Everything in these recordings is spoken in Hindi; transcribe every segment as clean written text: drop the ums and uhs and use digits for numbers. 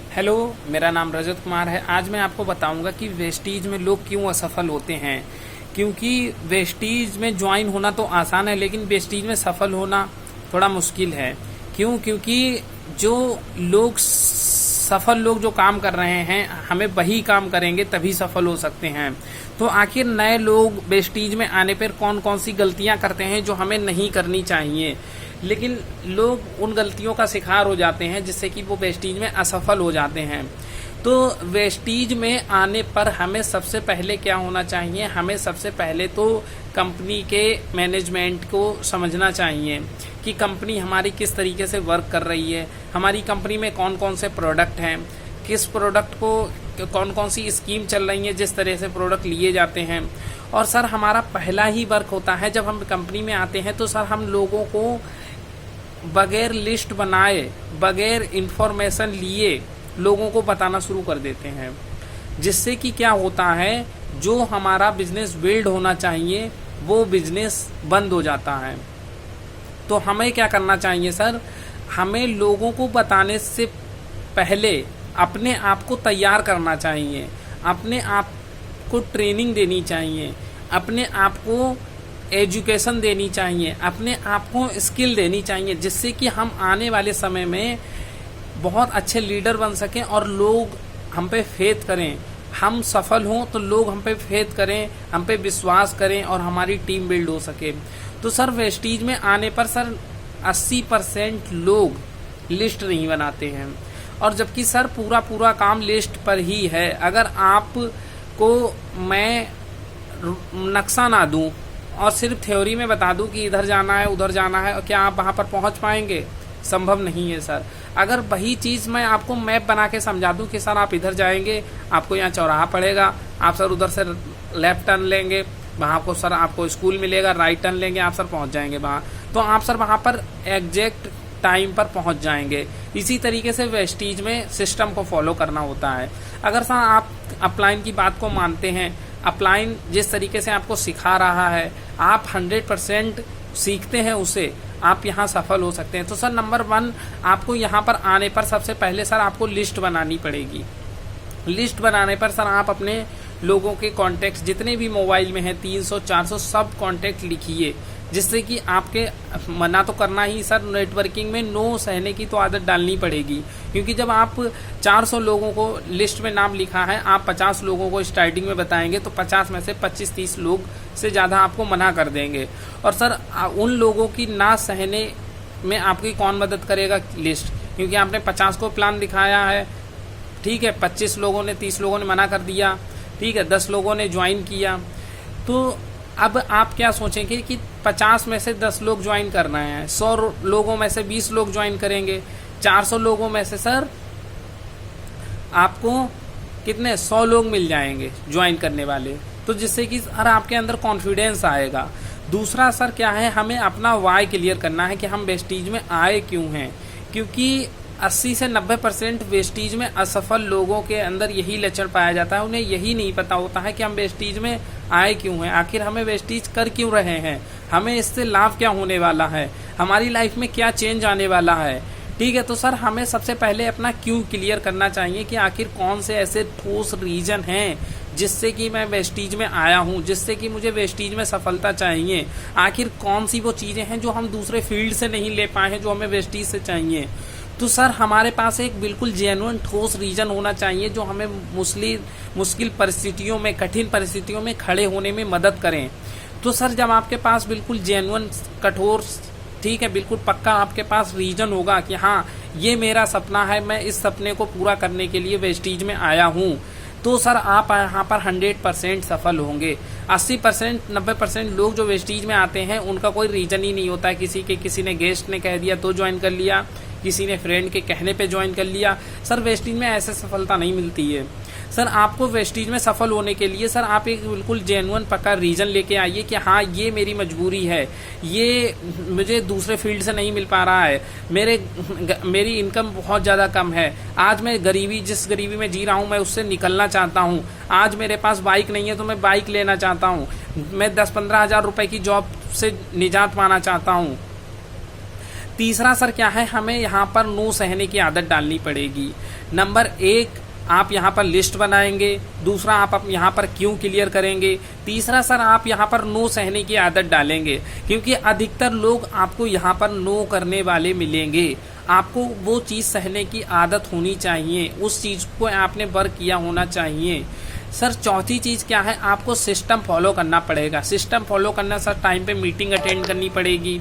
हेलो, मेरा नाम रजत कुमार है। आज मैं आपको बताऊंगा कि वेस्टीज में लोग क्यों असफल होते हैं। क्योंकि वेस्टीज में ज्वाइन होना तो आसान है, लेकिन वेस्टीज में सफल होना थोड़ा मुश्किल है। क्यों? क्योंकि जो लोग सफल लोग जो काम कर रहे हैं, हमें वही काम करेंगे तभी सफल हो सकते हैं। तो आखिर नए लोग वेस्टीज में आने पर कौन कौन सी गलतियां करते हैं जो हमें नहीं करनी चाहिए, लेकिन लोग उन गलतियों का शिकार हो जाते हैं जिससे कि वो वेस्टीज में असफल हो जाते हैं। तो वेस्टीज में आने पर हमें सबसे पहले क्या होना चाहिए? हमें सबसे पहले तो कंपनी के मैनेजमेंट को समझना चाहिए कि कंपनी हमारी किस तरीके से वर्क कर रही है, हमारी कंपनी में कौन कौन से प्रोडक्ट हैं, किस प्रोडक्ट को कौन कौन सी स्कीम चल रही है, जिस तरह से प्रोडक्ट लिए जाते हैं। और सर, हमारा पहला ही वर्क होता है जब हम कंपनी में आते हैं, तो सर हम लोगों को बगैर लिस्ट बनाए, बगैर इंफॉर्मेशन लिए लोगों को बताना शुरू कर देते हैं, जिससे कि क्या होता है, जो हमारा बिजनेस बिल्ड होना चाहिए वो बिजनेस बंद हो जाता है। तो हमें क्या करना चाहिए सर? हमें लोगों को बताने से पहले अपने आप को तैयार करना चाहिए, अपने आप को ट्रेनिंग देनी चाहिए, अपने आप को एजुकेशन देनी चाहिए, अपने आप को स्किल देनी चाहिए, जिससे कि हम आने वाले समय में बहुत अच्छे लीडर बन सकें और लोग हम पे फेथ करें। हम सफल हों तो लोग हम पे फेथ करें, हम पे विश्वास करें और हमारी टीम बिल्ड हो सके। तो सर, वेस्टीज में आने पर सर 80% लोग लिस्ट नहीं बनाते हैं, और जबकि सर पूरा काम लिस्ट पर ही है। अगर आपको मैं नक्शा ना दूं और सिर्फ थ्योरी में बता दूं कि इधर जाना है उधर जाना है, और क्या आप वहां पर पहुंच पाएंगे? संभव नहीं है सर। अगर वही चीज मैं आपको मैप बना के समझा दूं कि सर आप इधर जाएंगे, आपको यहाँ चौराहा पड़ेगा, आप सर उधर से लेफ्ट टर्न लेंगे, वहां को सर आपको स्कूल मिलेगा, राइट टर्न लेंगे, आप सर पहुंच जाएंगे वहां। तो आप सर वहां पर एग्जैक्ट टाइम पर पहुंच जाएंगे। इसी तरीके से वेस्टीज में सिस्टम को फॉलो करना होता है। अगर सर आप अपलाइन की बात को मानते हैं, अपलाइन जिस तरीके से आपको सिखा रहा है, आप 100% सीखते हैं उसे, आप यहाँ सफल हो सकते हैं। तो सर नंबर 1, आपको यहाँ पर आने पर सबसे पहले सर आपको लिस्ट बनानी पड़ेगी। लिस्ट बनाने पर सर आप अपने लोगों के कॉन्टेक्ट जितने भी मोबाइल में हैं, 300-400 सब कॉन्टेक्ट लिखिए, जिससे कि आपके मना तो करना ही सर, नेटवर्किंग में नो सहने की तो आदत डालनी पड़ेगी। क्योंकि जब आप 400 लोगों को लिस्ट में नाम लिखा है, आप 50 लोगों को स्टार्टिंग में बताएंगे, तो 50 में से 25-30 लोग से ज़्यादा आपको मना कर देंगे। और सर उन लोगों की ना सहने में आपकी कौन मदद करेगा? लिस्ट। क्योंकि आपने 50 को प्लान दिखाया है, ठीक है, 25 लोगों ने 30 लोगों ने मना कर दिया, ठीक है, 10 लोगों ने ज्वाइन किया। तो अब आप क्या सोचेंगे कि 50 में से 10 लोग ज्वाइन कर रहे हैं, 100 लोगों में से 20 लोग ज्वाइन करेंगे, 400 लोगों में से सर आपको कितने 100 लोग मिल जाएंगे ज्वाइन करने वाले। तो जिससे कि सर आपके अंदर कॉन्फिडेंस आएगा। दूसरा सर क्या है, हमें अपना वाई क्लियर करना है कि हम वेस्टीज में आए क्यों हैं। क्योंकि 80 से 90% वेस्टीज में असफल लोगों के अंदर यही लक्षण पाया जाता है। उन्हें यही नहीं पता होता है कि हम वेस्टीज में आए क्यों हैं, आखिर हमें वेस्टीज कर क्यों रहे हैं, हमें इससे लाभ क्या होने वाला है, हमारी लाइफ में क्या चेंज आने वाला है। ठीक है, तो सर हमें सबसे पहले अपना क्यों क्लियर करना चाहिए कि आखिर कौन से ऐसे ठोस रीजन हैं जिससे कि मैं वेस्टीज में आया हूं, जिससे कि मुझे वेस्टीज में सफलता चाहिए। आखिर कौन सी वो चीजें हैं जो हम दूसरे फील्ड से नहीं ले पाए हैं, जो हमें वेस्टीज से चाहिए। तो सर हमारे पास एक बिल्कुल जेन्युइन ठोस रीजन होना चाहिए जो हमें मुश्किल परिस्थितियों में, कठिन परिस्थितियों में खड़े होने में मदद करें। तो सर जब आपके पास बिल्कुल जेन्युइन, कठोर, ठीक है, बिल्कुल पक्का आपके पास रीजन होगा कि हाँ ये मेरा सपना है, मैं इस सपने को पूरा करने के लिए वेस्टीज में आया हूँ, तो सर आप यहाँ पर 100% सफल होंगे। 80% 90% लोग जो वेस्टीज में आते हैं उनका कोई रीजन ही नहीं होता है। किसी ने गेस्ट ने कह दिया तो ज्वाइन कर लिया, किसी ने फ्रेंड के कहने पे ज्वाइन कर लिया। सर वेस्टीज में ऐसे सफलता नहीं मिलती है। सर आपको वेस्टीज में सफल होने के लिए सर आप एक बिल्कुल जेन्युइन पक्का रीजन लेके आइए कि हाँ ये मेरी मजबूरी है, ये मुझे दूसरे फील्ड से नहीं मिल पा रहा है, मेरी इनकम बहुत ज़्यादा कम है, आज मैं जिस गरीबी में जी रहा हूँ मैं उससे निकलना चाहता हूँ, आज मेरे पास बाइक नहीं है तो मैं बाइक लेना चाहता हूँ, मैं 10-15 हज़ार रुपये की जॉब से निजात पाना चाहता हूँ। तीसरा सर क्या है, हमें यहाँ पर नो सहने की आदत डालनी पड़ेगी। नंबर 1 आप यहाँ पर लिस्ट बनाएंगे, दूसरा आप यहाँ पर क्यों क्लियर करेंगे, तीसरा सर आप यहाँ पर नो सहने की आदत डालेंगे, क्योंकि अधिकतर लोग आपको यहाँ पर नो करने वाले मिलेंगे। आपको वो चीज़ सहने की आदत होनी चाहिए, उस चीज़ को आपने वर्क किया होना चाहिए। सर चौथी चीज़ क्या है, आपको सिस्टम फॉलो करना पड़ेगा। सिस्टम फॉलो करना सर टाइम पे मीटिंग अटेंड करनी पड़ेगी,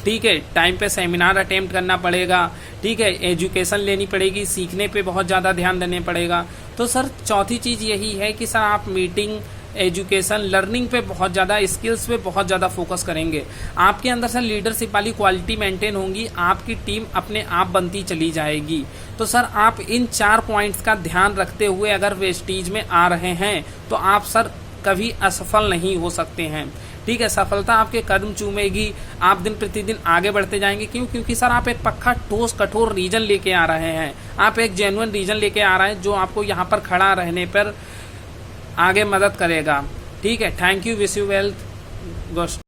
ठीक है, टाइम पे सेमिनार अटेम्प्ट करना पड़ेगा, ठीक है, एजुकेशन लेनी पड़ेगी, सीखने पे बहुत ज़्यादा ध्यान देने पड़ेगा। तो सर चौथी चीज़ यही है कि सर आप मीटिंग, एजुकेशन, लर्निंग पे बहुत ज़्यादा, स्किल्स पे बहुत ज़्यादा फोकस करेंगे। आपके अंदर सर लीडरशिप वाली क्वालिटी मेंटेन होंगी, आपकी टीम अपने आप बनती चली जाएगी। तो सर आप इन 4 पॉइंट्स का ध्यान रखते हुए अगर वेस्टीज में आ रहे हैं तो आप सर कभी असफल नहीं हो सकते हैं, ठीक है। सफलता आपके कदम चूमेगी, आप दिन प्रतिदिन आगे बढ़ते जाएंगे। क्यों? क्योंकि सर आप एक पक्का ठोस कठोर रीजन लेके आ रहे हैं, आप एक जेन्युइन रीजन लेके आ रहे हैं जो आपको यहाँ पर खड़ा रहने पर आगे मदद करेगा, ठीक है। Thank you, wish you wealth.